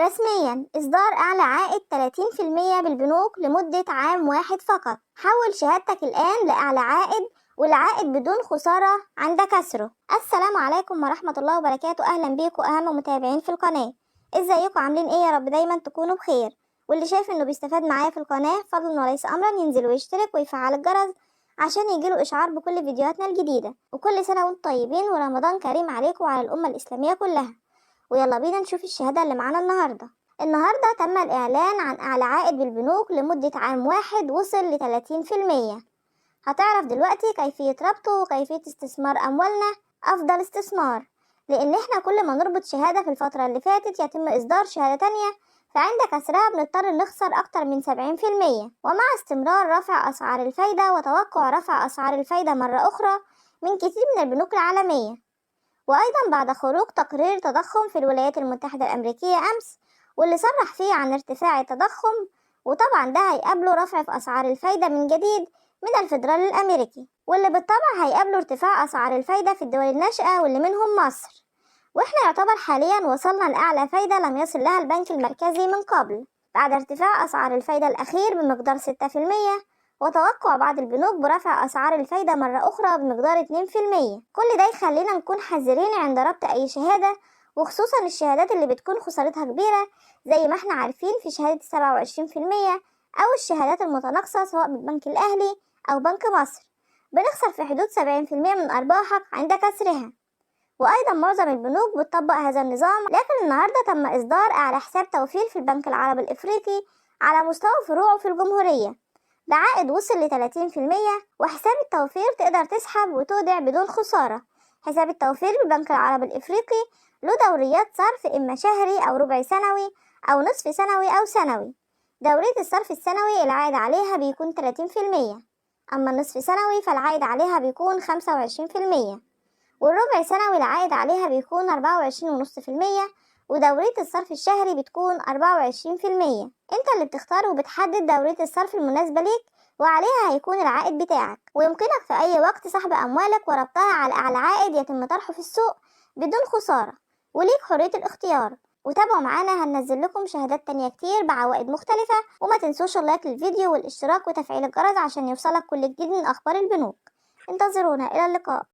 رسميا إصدار أعلى عائد 30% بالبنوك لمدة عام واحد فقط. حول شهادتك الآن لأعلى عائد والعائد بدون خسارة عند كسره. السلام عليكم ورحمة الله وبركاته. أهلا بيكم أهم متابعين في القناة. ازيكم عاملين ايه؟ يا رب دايما تكونوا بخير. واللي شايف انه بيستفاد معايا في القناة فضلا وليس أمرا ينزل ويشترك ويفعل الجرس عشان يجيله إشعار بكل فيديوهاتنا الجديدة. وكل سنة وانتم طيبين ورمضان كريم عليكم وعلى الأمة الإسلامية كلها. ويلا بينا نشوف الشهادة اللي معانا النهاردة تم الإعلان عن أعلى عائد بالبنوك لمدة عام واحد وصل ل30%. هتعرف دلوقتي كيفية ربطه وكيفية استثمار أموالنا أفضل استثمار، لأن احنا كل ما نربط شهادة في الفترة اللي فاتت يتم إصدار شهادة تانية، فعند كسرها بنضطر نخسر أكتر من 70%. ومع استمرار رفع أسعار الفايدة وتوقع رفع أسعار الفايدة مرة أخرى من كتير من البنوك العالمية، وأيضا بعد خروج تقرير تضخم في الولايات المتحدة الأمريكية أمس واللي صرح فيه عن ارتفاع التضخم، وطبعا ده هيقابله رفع في أسعار الفايدة من جديد من الفيدرالي الأمريكي، واللي بالطبع هيقابله ارتفاع أسعار الفايدة في الدول الناشئة واللي منهم مصر. واحنا يعتبر حاليا وصلنا لأعلى فايدة لم يصل لها البنك المركزي من قبل بعد ارتفاع أسعار الفايدة الأخير بمقدار 6%، وتوقع بعض البنوك برفع أسعار الفايدة مرة أخرى بمقدار 2%. كل ده يخلينا نكون حذرين عند ربط أي شهادة، وخصوصا الشهادات اللي بتكون خسارتها كبيرة زي ما احنا عارفين في شهادة 27%، أو الشهادات المتناقصة سواء بالبنك الأهلي أو بنك مصر بنخسر في حدود 70% من أرباحك عند كسرها. وأيضا معظم البنوك بتطبق هذا النظام، لكن النهاردة تم إصدار أعلى حساب توفير في البنك العربي الإفريقي على مستوى فروعه في الجمهورية بعائد وصل ل30%. وحساب التوفير تقدر تسحب وتودع بدون خسارة. حساب التوفير بالبنك العربي الإفريقي له دوريات صرف إما شهري أو ربع سنوي أو نصف سنوي أو سنوي. دورية الصرف السنوي العائد عليها بيكون 30%، أما النصف سنوي فالعائد عليها بيكون 25%، والربع سنوي العائد عليها بيكون 24.5%، ودورية الصرف الشهري بتكون 24%. انت اللي بتختار وبتحدد دورية الصرف المناسبة ليك وعليها هيكون العائد بتاعك، ويمكنك في أي وقت سحب أموالك وربطها على أعلى عائد يتم طرحه في السوق بدون خسارة، وليك حرية الاختيار. وتابعوا معانا، هننزل لكم شهادات تانية كتير بعوائد مختلفة، وما تنسوش اللايك للفيديو والاشتراك وتفعيل الجرس عشان يوصلك كل جديد من أخبار البنوك. انتظرونا، إلى اللقاء.